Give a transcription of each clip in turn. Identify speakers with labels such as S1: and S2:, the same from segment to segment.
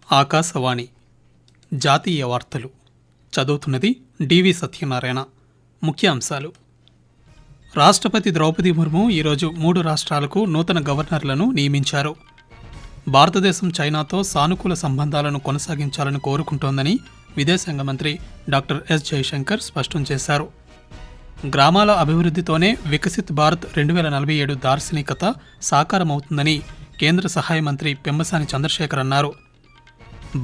S1: ఆకాశవాణి జాతీయ వార్తలు చదువుతున్నది డివి సత్యనారాయణ. ముఖ్యాంశాలు: రాష్ట్రపతి ద్రౌపది ముర్ము ఈరోజు 3 రాష్ట్రాలకు నూతన గవర్నర్లను నియమించారు. భారతదేశం చైనాతో సానుకూల సంబంధాలను కొనసాగించాలని కోరుకుంటోందని విదేశాంగ మంత్రి డాక్టర్ ఎస్ జయశంకర్ స్పష్టం చేశారు. గ్రామాల అభివృద్ధితోనే వికసిత్ భారత్ 2047 దార్శనికత సాకారమవుతుందని కేంద్ర సహాయ మంత్రి పెమ్మసాని చంద్రశేఖర్ అన్నారు.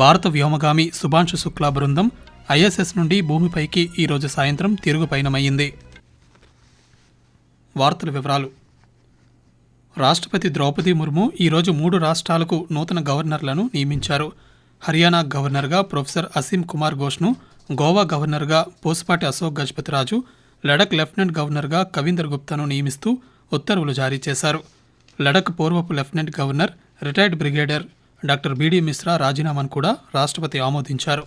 S1: భారత వ్యోమగామి శుభాంశు శుక్లా బృందం ఐఎస్ఎస్ నుండి భూమిపైకి ఈరోజు సాయంత్రం తిరుగు పయనమయ్యింది. వార్తల వివరాలు: రాష్ట్రపతి ద్రౌపది ముర్ము ఈరోజు 3 రాష్ట్రాలకు నూతన గవర్నర్లను నియమించారు. హర్యానా గవర్నర్గా ప్రొఫెసర్ అసీం కుమార్ ఘోష్ను, గోవా గవర్నర్గా పూసపాటి అశోక్ గజపతిరాజు, లడక్ లెఫ్టినెంట్ గవర్నర్గా కవీందర్ గుప్తాను నియమిస్తూ ఉత్తర్వులు జారీ చేశారు. లడక్ పూర్వపు lieutenant governor retired brigadier doctor BD Mishra రాజీనామాను కూడా రాష్ట్రపతి ఆమోదించారు.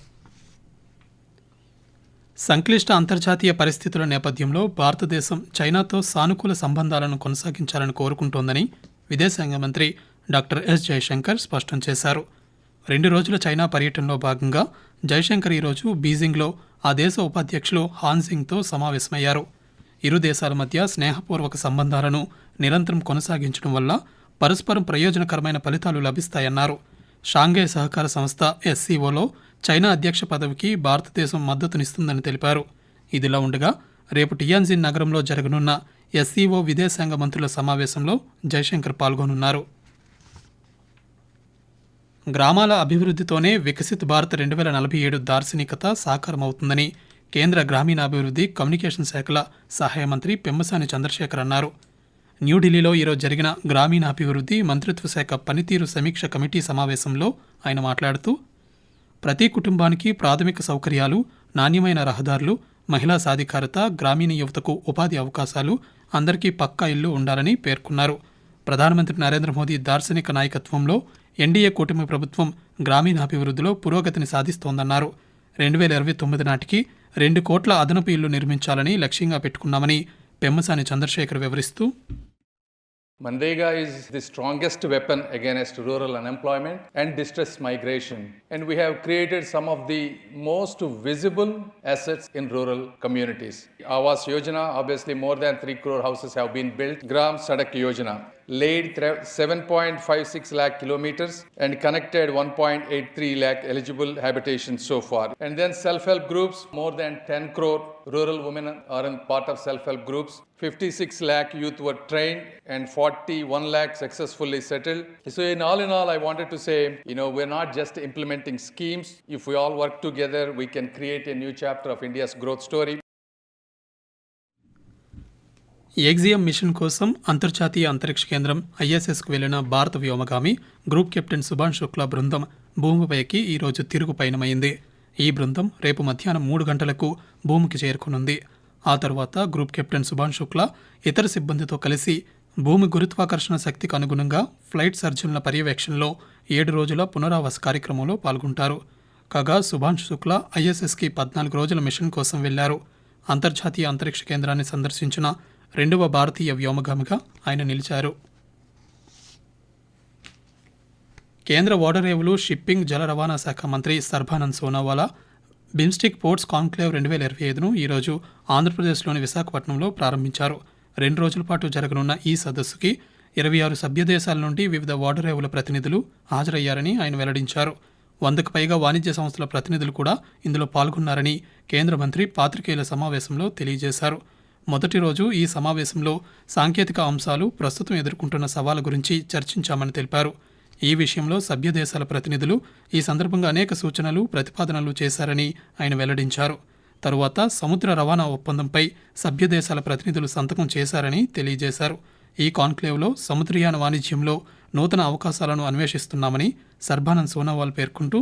S1: సంక్లిష్ట అంతర్జాతీయ పరిస్థితుల నేపథ్యంలో భారతదేశం చైనాతో సానుకూల సంబంధాలను కొనసాగించాలని కోరుకుంటోందని విదేశాంగ మంత్రి డాక్టర్ ఎస్ జయశంకర్ స్పష్టం చేశారు. 2 రోజుల చైనా పర్యటనలో భాగంగా జయశంకర్ ఈరోజు బీజింగ్లో ఆ దేశ ఉపాధ్యక్షులు హాన్సింగ్తో సమావేశమయ్యారు. ఇరు దేశాల మధ్య స్నేహపూర్వక సంబంధాలను నిరంతరం కొనసాగించడం వల్ల పరస్పరం ప్రయోజనకరమైన ఫలితాలు లభిస్తాయన్నారు. షాంఘై సహకార సంస్థ ఎస్సీఓలో చైనా అధ్యక్ష పదవికి భారతదేశం మద్దతునిస్తుందని తెలిపారు. ఇదిలా ఉండగా రేపు టియాన్జిన్ నగరంలో జరగనున్న ఎస్సీఓ విదేశాంగ మంత్రుల సమావేశంలో జయశంకర్ పాల్గొనున్నారు. గ్రామాల అభివృద్ధితోనే వికసిత్ భారత్ 2047 దార్శనికత సాకారమవుతుందని కేంద్ర గ్రామీణాభివృద్ధి కమ్యూనికేషన్ శాఖల సహాయ మంత్రి పెమ్మసాని చంద్రశేఖర్ అన్నారు. న్యూఢిల్లీలో ఈరోజు జరిగిన గ్రామీణాభివృద్ధి మంత్రిత్వ శాఖ పనితీరు సమీక్ష కమిటీ సమావేశంలో ఆయన మాట్లాడుతూ, ప్రతి కుటుంబానికి ప్రాథమిక సౌకర్యాలు, నాణ్యమైన రహదారులు, మహిళా సాధికారత, గ్రామీణ యువతకు ఉపాధి అవకాశాలు, అందరికీ పక్కా ఇల్లు ఉండాలని పేర్కొన్నారు. ప్రధానమంత్రి నరేంద్ర మోదీ దార్శనిక నాయకత్వంలో ఎన్డీఏ కూటమి ప్రభుత్వం గ్రామీణాభివృద్ధిలో పురోగతిని సాధిస్తోందన్నారు. 2029 నాటికి 2 కోట్ల అదనపు ఇళ్లు నిర్మించాలని లక్ష్యంగా పెట్టుకున్నామని పెమ్మసాని చంద్రశేఖర్ వివరిస్తూ,
S2: Manrega is the strongest weapon against rural unemployment and distress migration, and we have created some of the most visible assets in rural communities. Awas Yojana, obviously more than 3 crore houses have been built. Gram Sadak Yojana laid 7.56 lakh kilometers and connected 1.83 lakh eligible habitations so far. And then self-help groups, more than 10 crore rural women are in part of self-help groups. 56 lakh youth were trained and 41 lakh successfully settled. So in all, I wanted to say, we're not just implementing schemes. If we all work together, we can create a new chapter of India's growth story.
S1: Axiom mission కోసం అంతర్జాతీయ అంతరిక్ష కేంద్రం ఐఎస్ఎస్కు వెళ్లిన భారత వ్యోమగామి group captain Shubhanshu Shukla బృందం భూమిపైకి ఈరోజు తిరుగు పయనమైంది. ఈ బృందం రేపు మధ్యాహ్నం 3 గంటలకు భూమికి చేరుకునుంది. ఆ తర్వాత గ్రూప్ కెప్టెన్ శుభాంశు శుక్లా ఇతర సిబ్బందితో కలిసి భూమి గురుత్వాకర్షణ శక్తికి అనుగుణంగా ఫ్లైట్ సర్జన్ల పర్యవేక్షణలో 7 రోజుల పునరావాస కార్యక్రమంలో పాల్గొంటారు. కాగా శుభాంశు శుక్లా ఐఎస్ఎస్కి 14 రోజుల మిషన్ కోసం వెళ్లారు. అంతర్జాతీయ అంతరిక్ష కేంద్రాన్ని సందర్శించిన 2వ భారతీయ వ్యోమగామిగా ఆయన నిలిచారు. కేంద్ర ఓడరేవులు, షిప్పింగ్, జల రవాణా శాఖ మంత్రి సర్బానంద్ సోనోవాలా బిమ్స్టిక్ పోర్ట్స్ కాన్క్లేవ్ 2025ను ఈరోజు ఆంధ్రప్రదేశ్లోని విశాఖపట్నంలో ప్రారంభించారు. 2 రోజుల పాటు జరగనున్న ఈ సదస్సుకి 26 సభ్య దేశాల నుండి వివిధ ఓడరేవుల ప్రతినిధులు హాజరయ్యారని ఆయన వెల్లడించారు. 100కు పైగా వాణిజ్య సంస్థల ప్రతినిధులు కూడా ఇందులో పాల్గొన్నారని కేంద్ర మంత్రి పాత్రికేయుల సమావేశంలో తెలియజేశారు. మొదటి రోజు ఈ సమావేశంలో సాంకేతిక అంశాలు, ప్రస్తుతం ఎదుర్కొంటున్న సవాళ్ల గురించి చర్చించామని తెలిపారు. ఈ విషయంలో సభ్య దేశాల ప్రతినిధులు ఈ సందర్భంగా అనేక సూచనలు, ప్రతిపాదనలు చేశారని ఆయన వెల్లడించారు. తరువాత సముద్ర రవాణా ఒప్పందంపై సభ్య దేశాల ప్రతినిధులు సంతకం చేశారని తెలియజేశారు. ఈ కాన్క్లేవ్లో సముద్రయాన వాణిజ్యంలో నూతన అవకాశాలను అన్వేషిస్తున్నామని సర్బానంద్ సోనోవాల్ పేర్కొంటూ,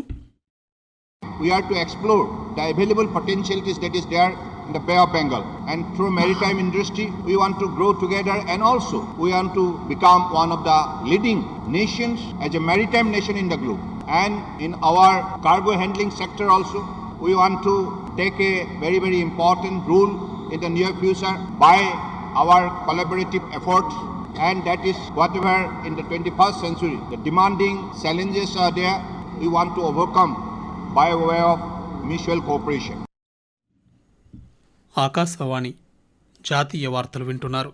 S3: We are to explore the available potentialities that is there in the Bay of Bengal, and through maritime industry we want to grow together, and also we want to become one of the leading nations as a maritime nation in the globe. And in our cargo handling sector also we want to take a very, very important role in the near future by our collaborative efforts, and that is whatever in the 21st century the demanding challenges are there. we want to overcome by way of mutual cooperation.
S1: Akashvani జాతీయ వార్తలు వింటున్నారు.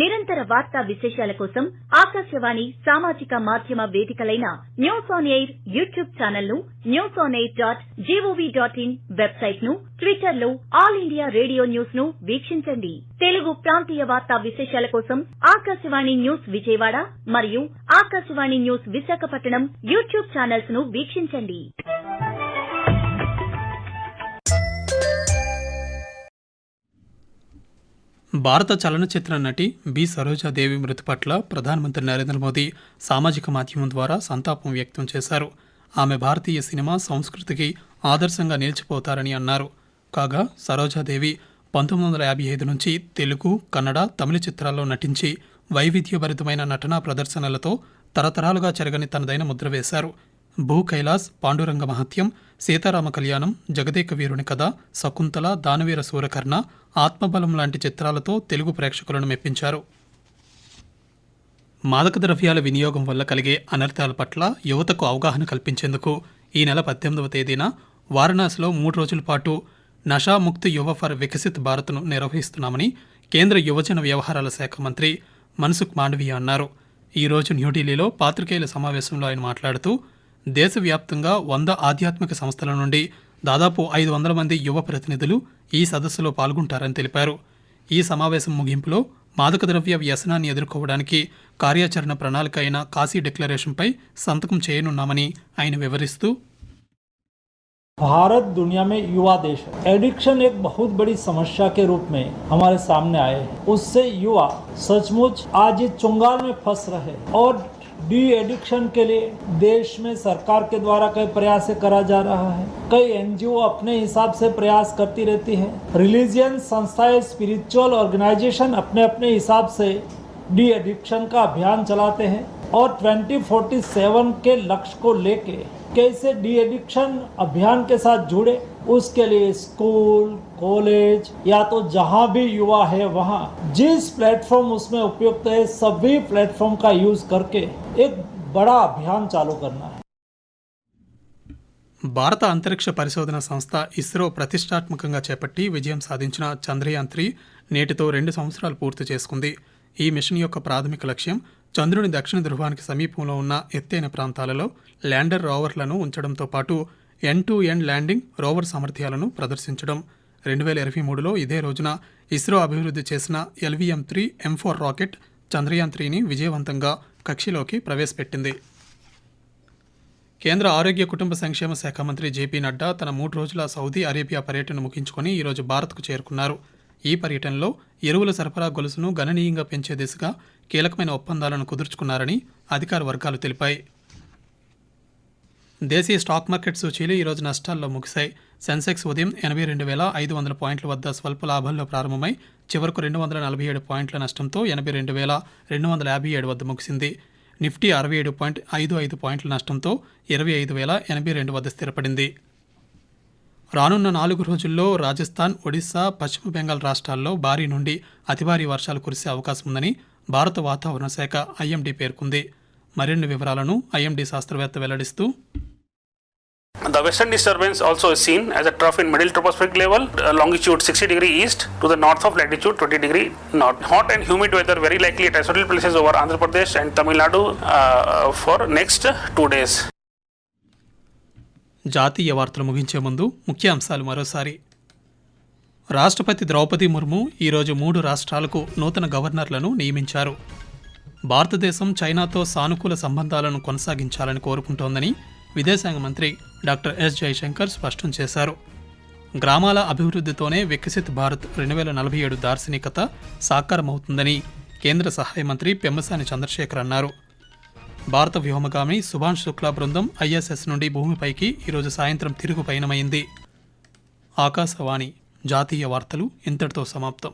S4: నిరంతర వార్తా విశేషాల కోసం ఆకాశవాణి సామాజిక మాధ్యమ వేదికలైన news on air YouTube channel ను, newsonair.gov.in వెబ్సైట్ ను, ట్విట్టర్ లో ఆల్ ఇండియా రేడియో న్యూస్ ను వీక్షించండి. తెలుగు ప్రాంతీయ వార్తా విశేషాల కోసం ఆకాశవాణి న్యూస్ విజయవాడ మరియు Akashvani news Visakhapatnam YouTube channels ను వీక్షించండి.
S1: భారత చలనచిత్ర నటి బి సరోజాదేవి మృతి పట్ల ప్రధానమంత్రి నరేంద్ర మోదీ సామాజిక మాధ్యమం ద్వారా సంతాపం వ్యక్తం చేశారు. ఆమె భారతీయ సినిమా సంస్కృతికి ఆదర్శంగా నిలిచిపోతారని అన్నారు. కాగా సరోజాదేవి 1955 నుంచి తెలుగు, కన్నడ, తమిళ చిత్రాల్లో నటించి వైవిధ్యభరితమైన నటనా ప్రదర్శనలతో తరతరాలుగా చెరగని తనదైన ముద్ర వేశారు. భూ కైలాస్, పాండురంగ మహత్యం, సీతారామ కళ్యాణం, జగదేక వీరుని కథ, శకుంతల, దానవీర సూరకర్ణ, ఆత్మబలం లాంటి చిత్రాలతో తెలుగు ప్రేక్షకులను మెప్పించారు. మాదక ద్రవ్యాల వినియోగం వల్ల కలిగే అనర్థాల పట్ల యువతకు అవగాహన కల్పించేందుకు ఈ నెల 18వ తేదీన వారణాసిలో 3 రోజుల పాటు నషాముక్త్ యువ ఫర్ వికసిత్ భారత్ను నిర్వహిస్తున్నామని కేంద్ర యువజన వ్యవహారాల శాఖ మంత్రి మన్సుఖ్ మాండవీయ అన్నారు. ఈ రోజు న్యూఢిల్లీలో పాత్రికేయుల సమావేశంలో ఆయన మాట్లాడుతూ దేశవ్యాప్తంగా 100 ఆధ్యాత్మిక సంస్థల నుండి దాదాపు 500 మంది యువ ప్రతినిధులు ఈ సదస్సులో పాల్గొంటారని తెలిపారు. ఈ సమావేశం ముగింపులో మాదక ద్రవ్య వ్యసనాన్ని ఎదుర్కోవడానికి కార్యాచరణ ప్రణాళిక అయిన కాశీ డిక్లరేషన్పై సంతకం చేయనున్నామని ఆయన వివరిస్తూ
S5: भारत दुनिया में युवा देश है. एडिक्शन एक बहुत बड़ी समस्या के रूप में हमारे सामने आए हैं. उससे युवा सचमुच आज ये चुंगाल में फंस रहे और डी एडिक्शन के लिए देश में सरकार के द्वारा कई प्रयास करा जा रहा है. कई एनजीओ अपने हिसाब से प्रयास करती रहती है. रिलीजियन संस्थाएं, स्पिरिचुअल ऑर्गेनाइजेशन अपने अपने हिसाब से डी एडिक्शन का अभियान चलाते हैं और 2047 के लक्ष्य को लेके कैसे डी एडिक्शन अभियान के साथ जुड़े, उसके लिए स्कूल, कॉलेज या तो जहां भी युवा है वहां जिस प्लेटफॉर्म उसमें उपयुक्त है सभी प्लेटफॉर्म का यूज करके एक बड़ा अभियान चालू करना है.
S1: భారత అంతరిక్ష పరిశోధన సంస్థ ఇస్రో ప్రతిష్టాత్మకంగా చేపట్టి విజయం సాధించిన చంద్రయాన్-3 నేటితో 2 సంవత్సరాలు పూర్తి చేసుకుంది. ఈ మిషన్ యొక్క ప్రాథమిక లక్ష్యం చంద్రుని దక్షిణ ధృవానికి సమీపంలో ఉన్న ఎత్తైన ప్రాంతాలలో ల్యాండర్ రోవర్లను ఉంచడంతో పాటు ఎండ్-టు-ఎండ్ ల్యాండింగ్ రోవర్ సామర్థ్యాలను ప్రదర్శించడం. 2023లో ఇదే రోజున ఇస్రో అభివృద్ధి చేసిన LVM-3 M4 రాకెట్ చంద్రయాన్-3ని విజయవంతంగా కక్షలోకి ప్రవేశపెట్టింది. కేంద్ర ఆరోగ్య కుటుంబ సంక్షేమ శాఖ మంత్రి జేపీ నడ్డా తన 3 రోజుల సౌదీ అరేబియా పర్యటన ముగించుకొని ఈరోజు భారత్కు చేరుకున్నారు. ఈ పర్యటనలో ఎరువుల సరఫరా గొలుసును గణనీయంగా పెంచే దిశగా కీలకమైన ఒప్పందాలను కుదుర్చుకున్నారని అధికార వర్గాలు తెలిపాయి. దేశీయ స్టాక్ మార్కెట్ సూచీలు ఈరోజు నష్టాల్లో ముగిశాయి. సెన్సెక్స్ ఉదయం 82,500 పాయింట్ల వద్ద స్వల్ప లాభాల్లో ప్రారంభమై చివరకు 247 పాయింట్ల నష్టంతో 82,257 వద్ద ముగిసింది. నిఫ్టీ 67.55 పాయింట్ల నష్టంతో 25,082 వద్ద స్థిరపడింది. రానున్న 4 రోజుల్లో రాజస్థాన్, ఒడిశా, పశ్చిమ బెంగాల్ రాష్ట్రాల్లో భారీ నుండి అతి భారీ వర్షాలు కురిసే అవకాశం ఉందని భారత వాతావరణ శాఖ ఐఎండీ పేర్కొంది. మరిన్ని వివరాలను ఐఎండీ శాస్త్రవేత్త వెల్లడిస్తూ
S6: The western disturbance also is seen as a trough in middle tropospheric level, longitude 60 degree east to the north of latitude 20 degree north. Hot and humid weather very likely at isolated places over Andhra Pradesh and Tamil Nadu for next 2 days.
S1: జాతీయ వార్తలు ముగించే ముందు ముఖ్యాంశాలు మరోసారి. రాష్ట్రపతి ద్రౌపది ముర్ము ఈరోజు 3 రాష్ట్రాలకు నూతన గవర్నర్లను నియమించారు. భారతదేశం చైనాతో సానుకూల సంబంధాలను కొనసాగించాలని కోరుకుంటోందని విదేశాంగ మంత్రి డాక్టర్ ఎస్ జయశంకర్ స్పష్టం చేశారు. గ్రామాల అభివృద్ధితోనే వికసిత్ భారత్ 2047 దార్శనికత సాకారమవుతుందని కేంద్ర సహాయ మంత్రి పెమ్మసాని చంద్రశేఖర్ అన్నారు. భారత వ్యోమగామి సుభాష్ శుక్లా బృందం ఐఎస్ఎస్ నుండి భూమిపైకి ఈరోజు సాయంత్రం తిరుగు పయనమైంది. ఆకాశవాణి జాతీయ వార్తలు ఇంతటితో సమాప్తం.